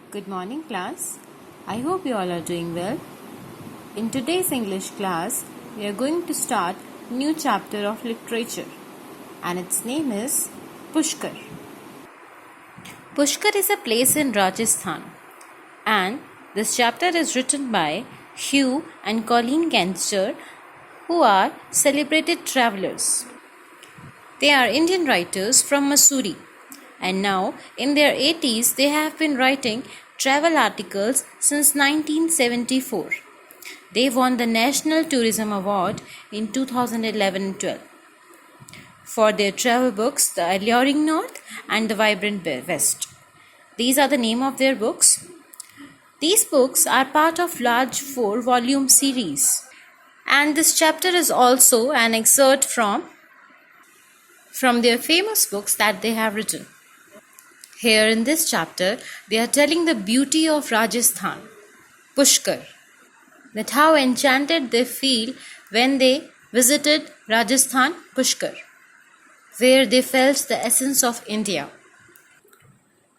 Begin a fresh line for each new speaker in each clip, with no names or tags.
Good morning, class. I hope you all are doing well. In today's English class, we are going to start a new chapter of literature, and its name is Pushkar. Pushkar is a place in Rajasthan, and this chapter is written by Hugh and Colleen Ganster, who are celebrated travelers. They are Indian writers from Missouri, and now in their 80s they have been writing travel articles since 1974. They won the National Tourism Award in 2011-12 for their travel books The Alluring North and The Vibrant West. These are the name of their books. These books are part of large 4-volume series, and this chapter is also an excerpt from their famous books that they have written. Here in this chapter, they are telling the beauty of Rajasthan, Pushkar, that how enchanted they feel when they visited Rajasthan, Pushkar, where they felt the essence of India.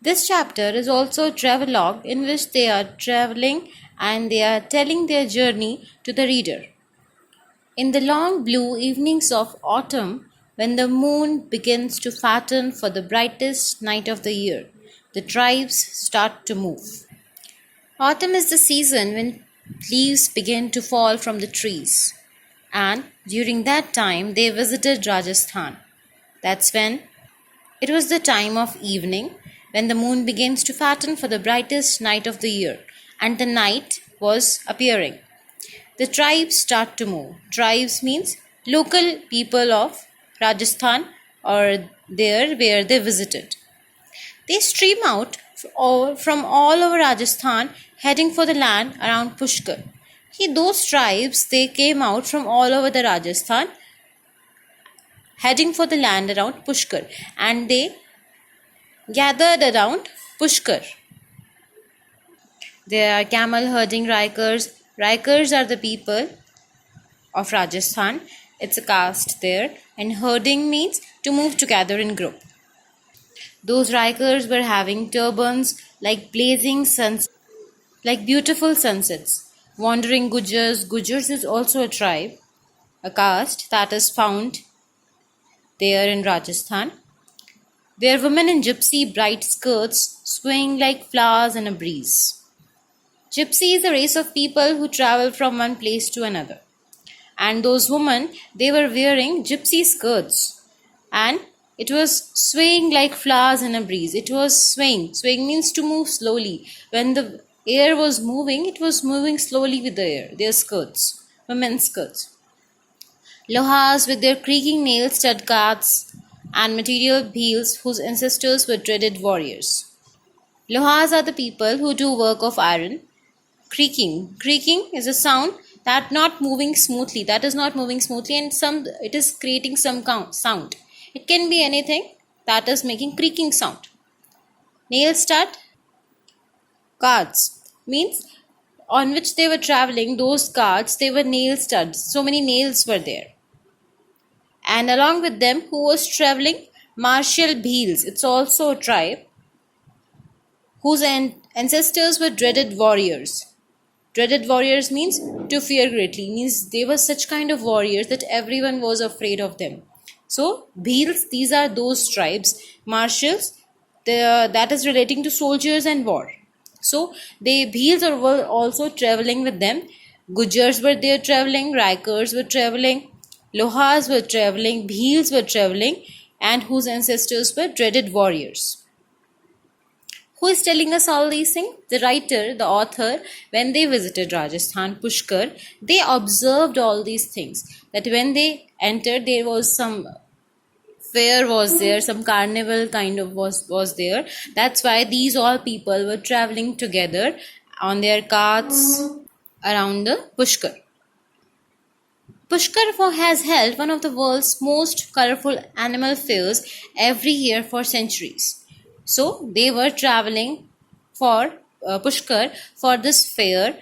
This chapter is also a travelogue in which they are traveling and they are telling their journey to the reader. In the long blue evenings of autumn, when the moon begins to fatten for the brightest night of the year, the tribes start to move. Autumn is the season when leaves begin to fall from the trees, and during that time they visited Rajasthan. That's when it was the time of evening, when the moon begins to fatten for the brightest night of the year, and the night was appearing. The tribes start to move. Tribes means local people of Rajasthan or there where they visited. They stream out from all over Rajasthan heading for the land around Pushkar. Those tribes, they came out from all over the Rajasthan heading for the land around Pushkar, and they gathered around Pushkar. There are camel herding Raikars. Raikars are the people of Rajasthan. It's a caste there, and herding means to move together in group. Those Raikars were having turbans like blazing suns, like beautiful sunsets. Wandering Gujars. Gujars is also a tribe, a caste that is found there in Rajasthan. They are women in gypsy bright skirts swaying like flowers in a breeze. Gypsy is a race of people who travel from one place to another. And those women, they were wearing gypsy skirts, and it was swaying like flowers in a breeze. It was swaying. Swaying means to move slowly. When the air was moving, it was moving slowly with the air. Their skirts, women's skirts. Lohas with their creaking nail-stud carts and material bheels whose ancestors were dreaded warriors. Lohas are the people who do work of iron. Creaking. Creaking is a sound that not moving smoothly. That is not moving smoothly, and it is creating some sound. It can be anything that is making creaking sound. Nail stud carts means on which they were traveling. Those carts, they were nail studs. So many nails were there. And along with them, who was traveling? Martial Bheels. It's also a tribe whose ancestors were dreaded warriors. Dreaded warriors means to fear greatly, means they were such kind of warriors that everyone was afraid of them. So Bheels, these are those tribes. Martials, that is relating to soldiers and war. So the Bheels were also traveling with them. Gujars were there traveling, Raikars were traveling, Lohas were traveling, Bheels were traveling, and whose ancestors were dreaded warriors. Who is telling us all these things? The writer, the author, when they visited Rajasthan, Pushkar, they observed all these things. That when they entered, there was some fair was there, some carnival kind of was there. That's why these all people were traveling together on their carts around the Pushkar. Pushkar has held one of the world's most colorful animal fairs every year for centuries. So they were traveling for Pushkar for this fair.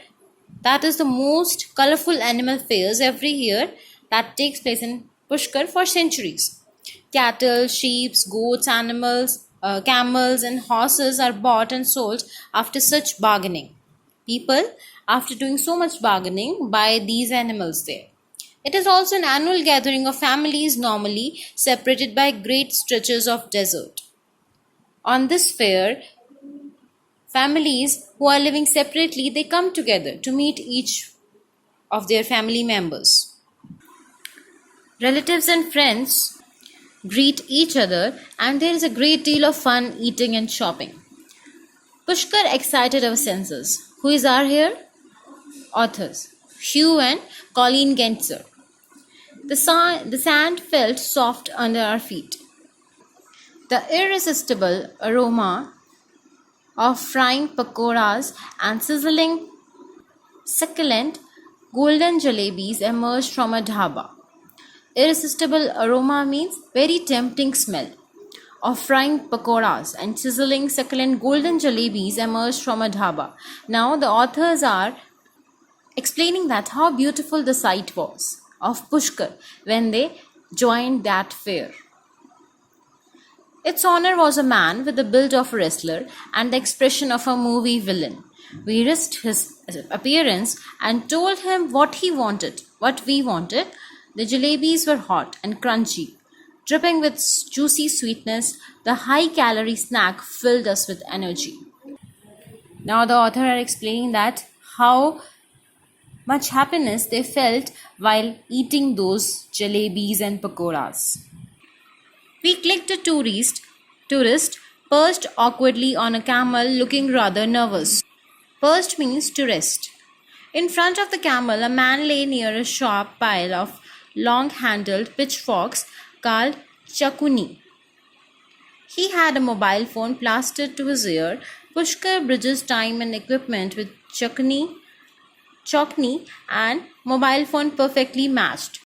That is the most colorful animal fairs every year that takes place in Pushkar for centuries. Cattle, sheep, goats, animals, camels, and horses are bought and sold after such bargaining. People, after doing so much bargaining, buy these animals there. It is also an annual gathering of families, normally separated by great stretches of desert. On this fair, families who are living separately, they come together to meet each of their family members. Relatives and friends greet each other, and there is a great deal of fun eating and shopping. Pushkar excited our senses. Who is our here? Authors Hugh and Colleen Gentzer. The sand felt soft under our feet. The irresistible aroma of frying pakoras and sizzling, succulent, golden jalebis emerged from a dhaba. Irresistible aroma means very tempting smell of frying pakoras and sizzling, succulent, golden jalebis emerged from a dhaba. Now the authors are explaining that how beautiful the sight was of Pushkar when they joined that fair. Its owner was a man with the build of a wrestler and the expression of a movie villain. We risked his appearance and told him what we wanted. The jalebis were hot and crunchy, dripping with juicy sweetness. The high-calorie snack filled us with energy. Now the author are explaining that how much happiness they felt while eating those jalebis and pakoras. We clicked a tourist perched awkwardly on a camel looking rather nervous. Perched means to rest. In front of the camel, a man lay near a sharp pile of long-handled pitchforks called chakuni. He had a mobile phone plastered to his ear. Pushkar bridges time and equipment with chakni and mobile phone perfectly matched.